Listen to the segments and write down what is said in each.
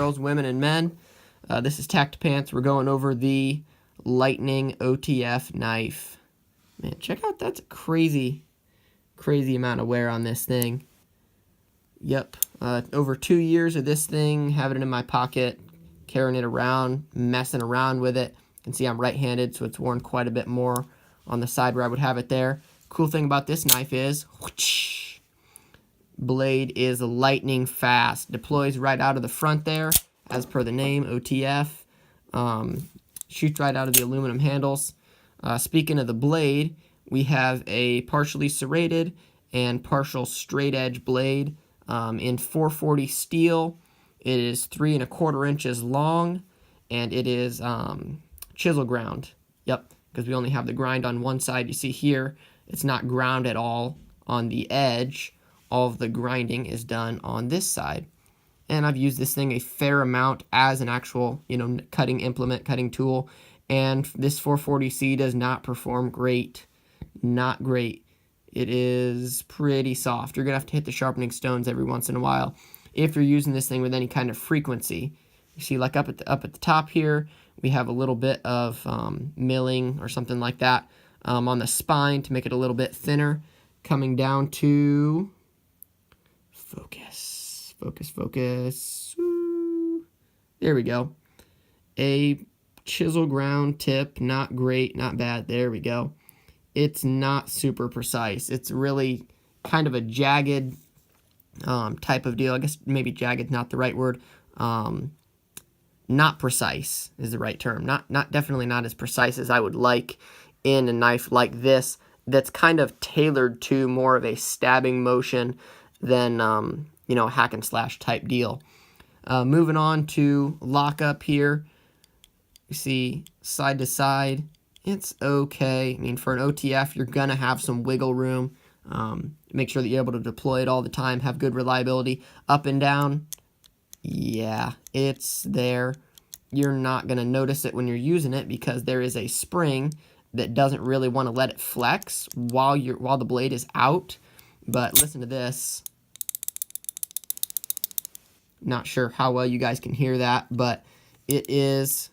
girls, women, and men. This is Tact Pants. We're going over the Lightning OTF knife. Man, check out, that's a crazy amount of wear on this thing. Yep, over 2 years of this thing, having it in my pocket, carrying it around, messing around with it. You can see I'm right-handed, so it's worn quite a bit more on the side where I would have it there. Cool thing about this knife is, whoosh, blade is lightning fast. Deploys right out of the front there, as per the name, OTF. Shoots right out of the aluminum handles. Speaking of the blade, we have a partially serrated and partial straight edge blade in 440 steel. It is 3 1/4 inches long, and it is chisel ground. Yep, because we only have the grind on one side. You see here, it's not ground at all on the edge. All of the grinding is done on this side. And I've used this thing a fair amount as an actual, cutting implement, cutting tool. And this 440C does not perform great. Not great. It is pretty soft. You're going to have to hit the sharpening stones every once in a while if you're using this thing with any kind of frequency. You see, like up at the top here, we have a little bit of milling or something like that on the spine to make it a little bit thinner. Coming down to focus. Ooh. There we go. A chisel ground tip, not great, not bad. There we go. It's not super precise. It's really kind of a jagged type of deal. I guess maybe jagged, not the right word. Not precise is the right term. Definitely not as precise as I would like in a knife like this. That's kind of tailored to more of a stabbing motion than hack and slash type deal. Moving on to lockup here. You see side to side, it's okay. I mean, for an OTF, you're gonna have some wiggle room. Make sure that you're able to deploy it all the time, have good reliability. Up and down, yeah, it's there. You're not gonna notice it when you're using it because there is a spring that doesn't really want to let it flex while the blade is out. But listen to this. Not sure how well you guys can hear that, but it is.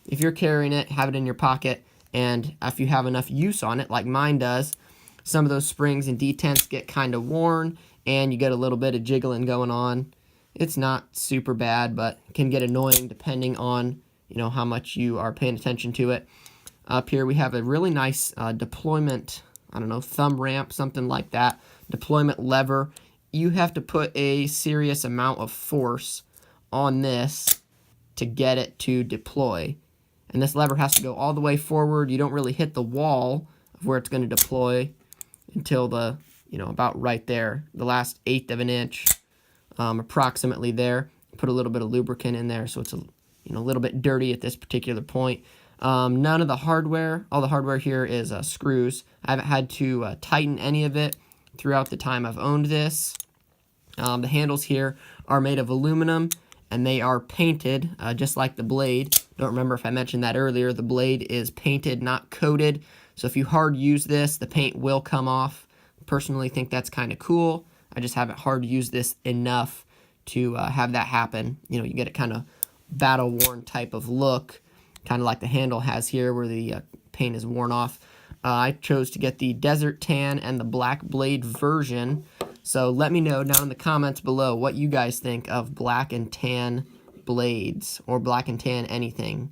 If you're carrying it, have it in your pocket, and if you have enough use on it, like mine does, some of those springs and detents get kind of worn, and you get a little bit of jiggling going on. It's not super bad, but can get annoying depending on how much you are paying attention to it. Up here we have a really nice deployment, I don't know, thumb ramp, something like that, deployment lever. You have to put a serious amount of force on this to get it to deploy. And this lever has to go all the way forward. You don't really hit the wall of where it's going to deploy until the, about right there, the last 1/8 of an inch, approximately there. Put a little bit of lubricant in there so it's a little bit dirty at this particular point. None of the hardware, all the hardware here is screws. I haven't had to tighten any of it throughout the time I've owned this. The handles here are made of aluminum, and they are painted just like the blade. Don't remember if I mentioned that earlier. The blade is painted, not coated. So if you hard use this, the paint will come off. Personally think that's kind of cool. I just haven't hard used this enough to have that happen. You get a kind of battle-worn type of look, kind of like the handle has here where the paint is worn off. I chose to get the Desert Tan and the Black Blade version. So let me know down in the comments below what you guys think of black and tan blades, or black and tan anything.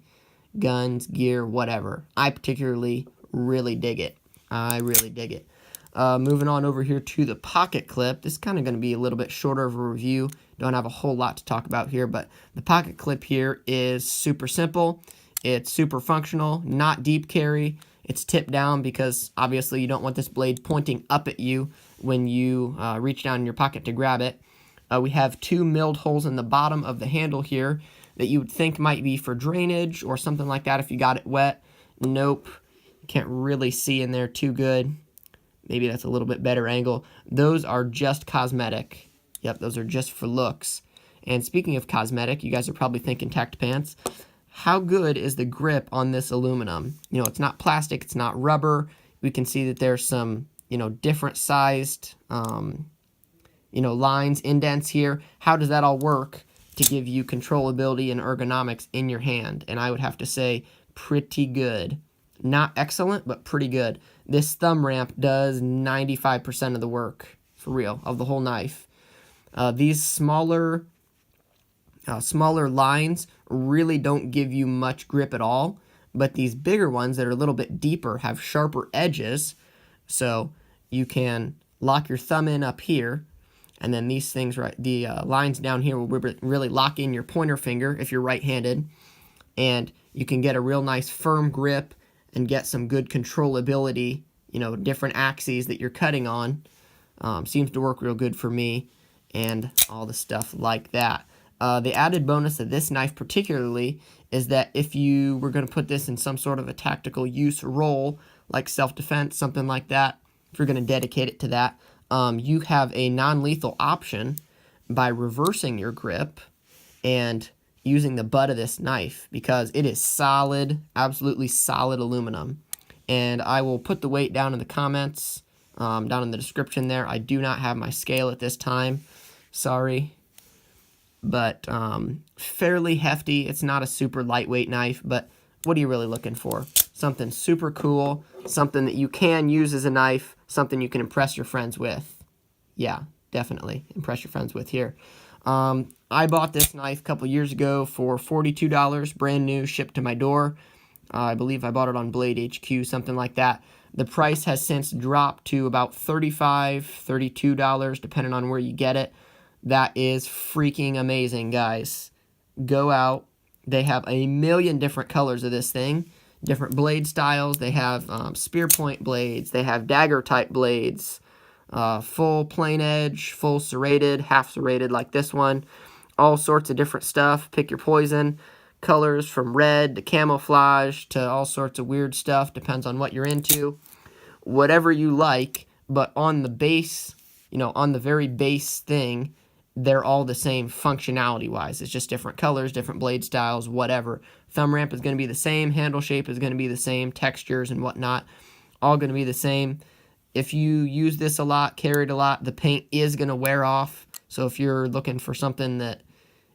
Guns, gear, whatever. I particularly really dig it. I really dig it. Moving on over here to the pocket clip. This is kind of going to be a little bit shorter of a review. Don't have a whole lot to talk about here, but the pocket clip here is super simple. It's super functional, not deep carry. It's tipped down because obviously you don't want this blade pointing up at you when you reach down in your pocket to grab it. We have 2 milled holes in the bottom of the handle here that you would think might be for drainage or something like that if you got it wet. Nope. You can't really see in there too good. Maybe that's a little bit better angle. Those are just cosmetic. Yep, those are just for looks. And speaking of cosmetic, you guys are probably thinking Tact Pants. How good is the grip on this aluminum? It's not plastic, it's not rubber. We can see that there's some, different sized lines, indents here. How does that all work to give you controllability and ergonomics in your hand? And I would have to say pretty good. Not excellent, but pretty good. This thumb ramp does 95% of the work, for real, of the whole knife. These smaller lines really don't give you much grip at all, but these bigger ones that are a little bit deeper have sharper edges, so you can lock your thumb in up here, and then these things, the lines down here will really lock in your pointer finger if you're right-handed, and you can get a real nice firm grip and get some good controllability, different axes that you're cutting on. Seems to work real good for me, and all the stuff like that. The added bonus of this knife particularly is that if you were going to put this in some sort of a tactical use role, like self-defense, something like that, if you're going to dedicate it to that, you have a non-lethal option by reversing your grip and using the butt of this knife, because it is solid, absolutely solid aluminum. And I will put the weight down in the comments, down in the description there. I do not have my scale at this time. Sorry. But fairly hefty. It's not a super lightweight knife, but what are you really looking for? Something super cool, something that you can use as a knife, something you can impress your friends with. Yeah, definitely impress your friends with here. I bought this knife a couple years ago for $42, brand new, shipped to my door. I believe I bought it on Blade HQ, something like that. The price has since dropped to about $35, $32, depending on where you get it. That is freaking amazing, guys. Go out. They have a million different colors of this thing, different blade styles. They have spear point blades. They have dagger type blades, full plain edge, full serrated, half serrated like this one. All sorts of different stuff. Pick your poison. Colors from red to camouflage to all sorts of weird stuff. Depends on what you're into. Whatever you like, but on the base, on the very base thing, they're all the same functionality-wise. It's just different colors, different blade styles, whatever. Thumb ramp is going to be the same. Handle shape is going to be the same. Textures and whatnot, all going to be the same. If you use this a lot, carry it a lot, the paint is going to wear off. So if you're looking for something that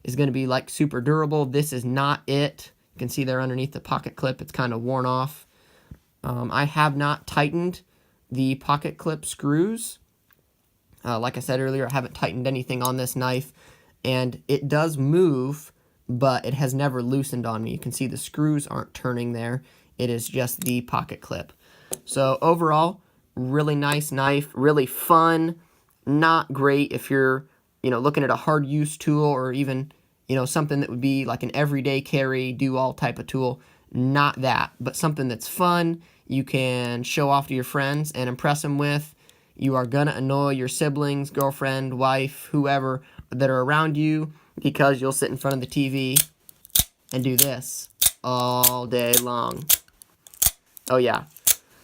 is going to be like super durable, this is not it. You can see there underneath the pocket clip, it's kind of worn off. I have not tightened the pocket clip screws. Like I said earlier, I haven't tightened anything on this knife, and it does move, but it has never loosened on me. You can see the screws aren't turning there. It is just the pocket clip. So overall, really nice knife, really fun. Not great if you're, looking at a hard use tool, or even, something that would be like an everyday carry, do all type of tool. Not that, but something that's fun. You can show off to your friends and impress them with. You are going to annoy your siblings, girlfriend, wife, whoever that are around you, because you'll sit in front of the TV and do this all day long. Oh, yeah.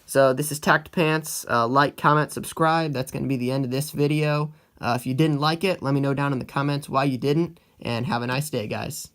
So this is Tact Pants. Like, comment, subscribe. That's going to be the end of this video. If you didn't like it, let me know down in the comments why you didn't, and have a nice day, guys.